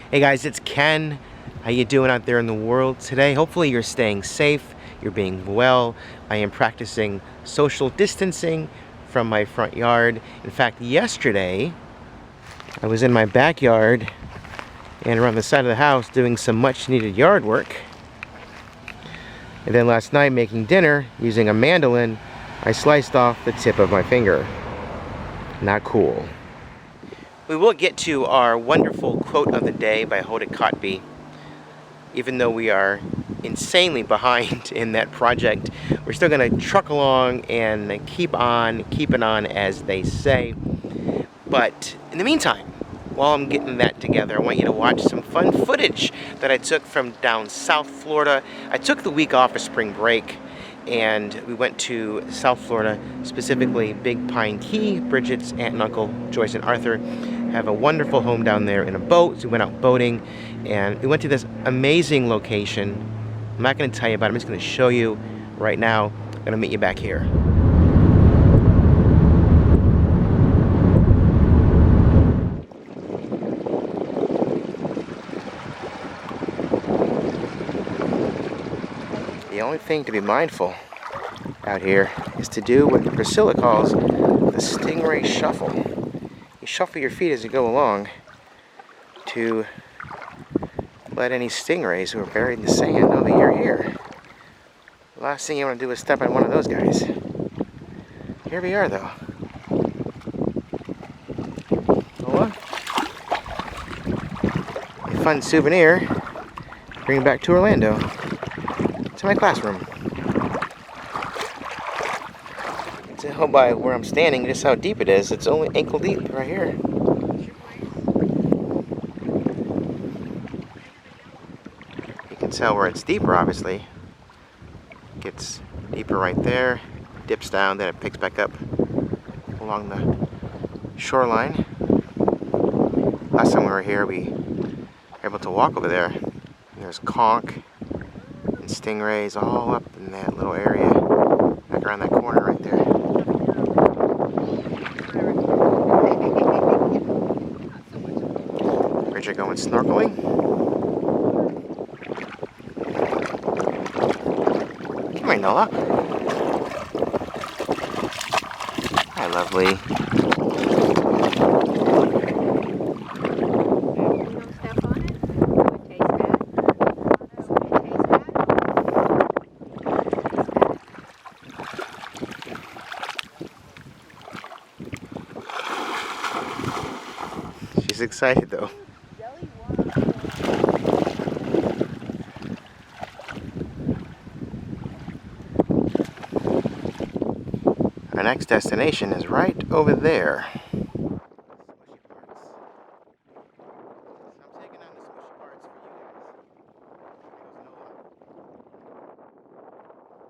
Hey guys, it's Ken. How you doing out there in the world today? Hopefully you're staying safe, you're being well. I am practicing social distancing from my front yard. In fact, yesterday I was in my backyard and around the side of the house doing some much needed yard work. And then last night making dinner using a mandolin, I sliced off the tip of my finger. Not cool. We will get to our wonderful quote of the day by Hoda Kotb. Even though we are insanely behind in that project, we're still going to truck along and keep on keeping on, as they say. But in the meantime, while I'm getting that together, I want you to watch some fun footage that I took from down South Florida. I took the week off of spring break, and we went to South Florida, specifically Big Pine Key. Bridget's aunt and uncle, Joyce and Arthur, have a wonderful home down there in a boat. So we went out boating, and we went to this amazing location. I'm not going to tell you about it. I'm just going to show you right now. I'm going to meet you back here. The only thing to be mindful out here is to do what Priscilla calls the Stingray shuffle. You shuffle your feet as you go along to let any stingrays who are buried in the sand know that you're here. The last thing you want to do is step on one of those guys. Here we are, though. Well, a fun souvenir to bring back to Orlando, to my classroom. Tell by where I'm standing just how deep it is. It's only ankle deep right here. You can tell where it's deeper, obviously. It gets deeper right there, dips down, then it picks back up along the shoreline. Last time we were here, we were able to walk over there. And there's conch and stingrays all up in that little area, back around that corner right there. Bridget going snorkeling. Come here, Nola. Hi, lovely. She's excited though. Our next destination is right over there.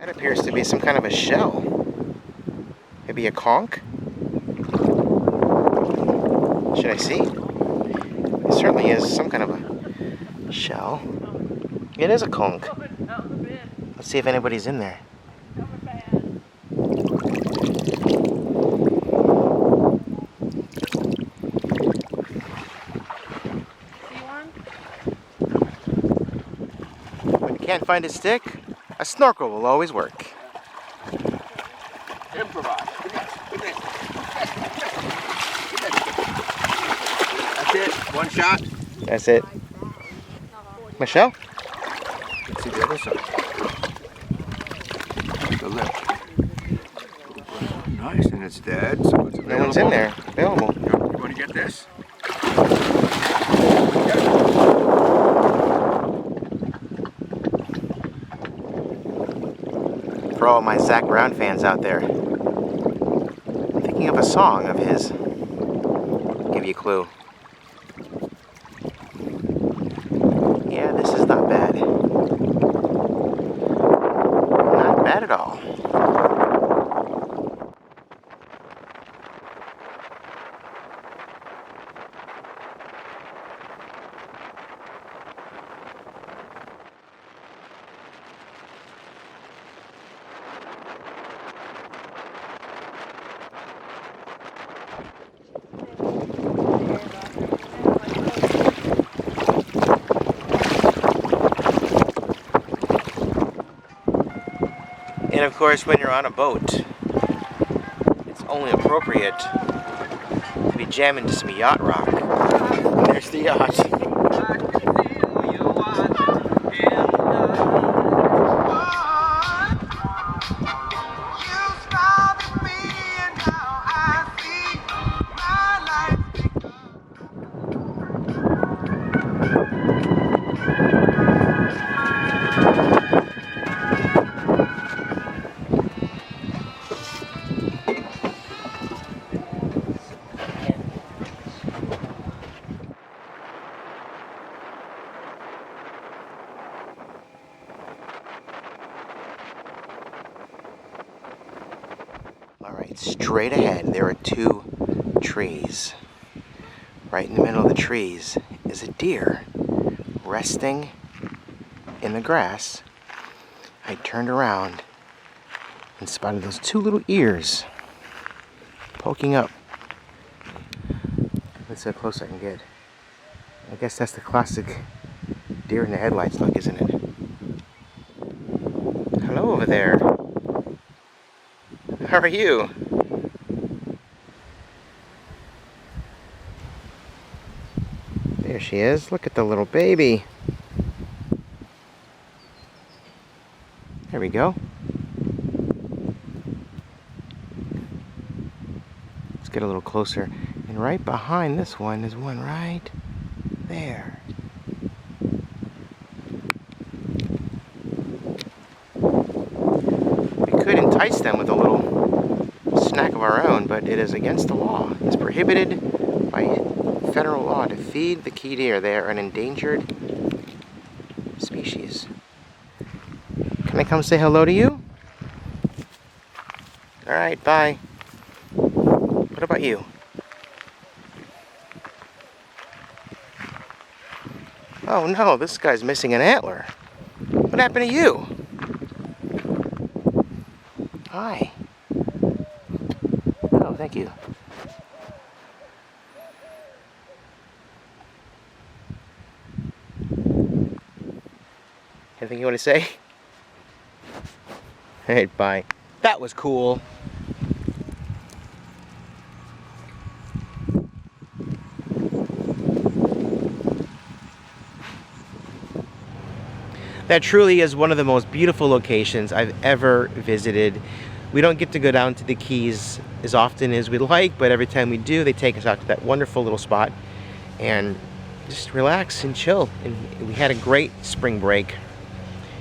That appears to be some kind of a shell. Maybe a conch? Should I see? It certainly is some kind of a shell. It is a conch. Let's see if anybody's in there. When you can't find a stick, a snorkel will always work. Improvise. That's it. One shot. That's it. Michelle? Let's see the other side. The lip. Nice, and it's dead, so it's available. No one's in there. Available. You want to get this? For all my Zach Brown fans out there, I'm thinking of a song of his. I'll give you a clue. Yeah, this is not bad. Not bad at all. And of course, when you're on a boat, it's only appropriate to be jamming to some yacht rock. And there's the yacht. Alright, straight ahead there are two trees. Right in the middle of the trees is a deer resting in the grass. I turned around and spotted those two little ears poking up. Let's see how close I can get. I guess that's the classic deer in the headlights look, isn't it? Hello over there. How are you? There she is. Look at the little baby. There we go. Let's get a little closer. And right behind this one is one right there. We could entice them with a little snack of our own, but it is against the law. It's prohibited by federal law to feed the key deer. They are an endangered species. Can I come say hello to you? Alright, bye. What about you? Oh no, this guy's missing an antler. What happened to you? Hi. Oh, thank you. Anything you want to say? Hey, bye. That was cool. That truly is one of the most beautiful locations I've ever visited. We don't get to go down to the Keys as often as we'd like, but every time we do, they take us out to that wonderful little spot and just relax and chill. And we had a great spring break.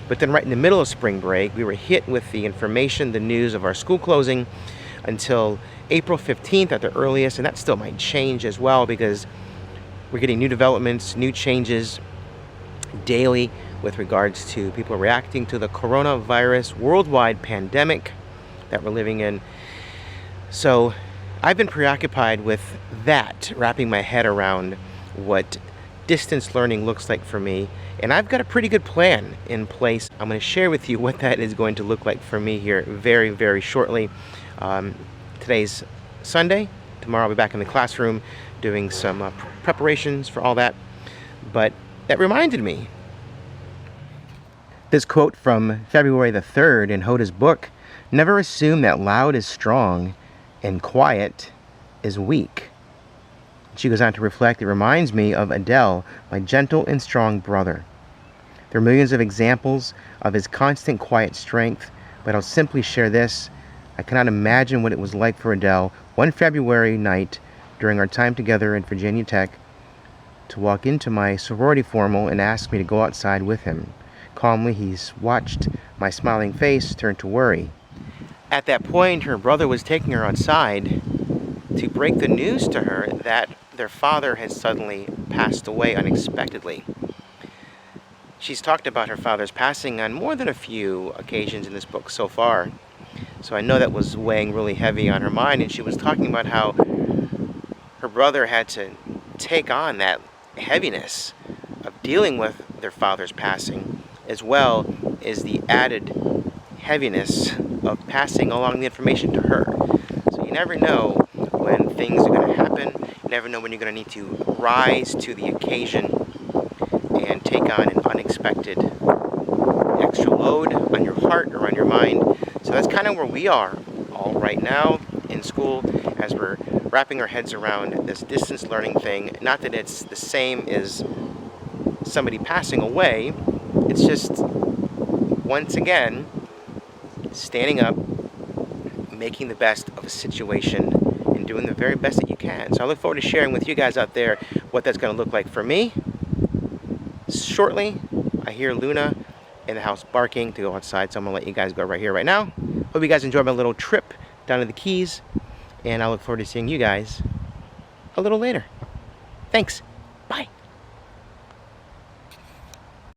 But then right in the middle of spring break, we were hit with the information, the news of our school closing until April 15th at the earliest, and that still might change as well because we're getting new developments, new changes daily with regards to people reacting to the coronavirus worldwide pandemic that we're living in. So I've been preoccupied with that, wrapping my head around what distance learning looks like for me. And I've got a pretty good plan in place. I'm going to share with you what that is going to look like for me here very, very shortly. Today's Sunday. Tomorrow I'll be back in the classroom doing some preparations for all that. But that reminded me. This quote from February the 3rd in Hoda's book, "Never assume that loud is strong and quiet is weak." She goes on to reflect, "It reminds me of Adele, my gentle and strong brother. There are millions of examples of his constant quiet strength, but I'll simply share this. I cannot imagine what it was like for Adele one February night during our time together in Virginia Tech to walk into my sorority formal and ask me to go outside with him. Calmly, he's watched my smiling face turn to worry. At that point, her brother was taking her outside to break the news to her that their father had suddenly passed away unexpectedly. She's talked about her father's passing on more than a few occasions in this book so far. So I know that was weighing really heavy on her mind, and she was talking about how her brother had to take on that heaviness of dealing with their father's passing, as well as the added heaviness of passing along the information to her. So you never know when things are going to happen. You never know when you're going to need to rise to the occasion and take on an unexpected extra load on your heart or on your mind. So that's kind of where we are all right now in school as we're wrapping our heads around this distance learning thing. Not that it's the same as somebody passing away, it's just, once again, standing up, making the best of a situation, and doing the very best that you can. So I look forward to sharing with you guys out there what that's going to look like for me. Shortly, I hear Luna in the house barking to go outside, so I'm going to let you guys go right here, right now. Hope you guys enjoyed my little trip down to the Keys, and I look forward to seeing you guys a little later. Thanks.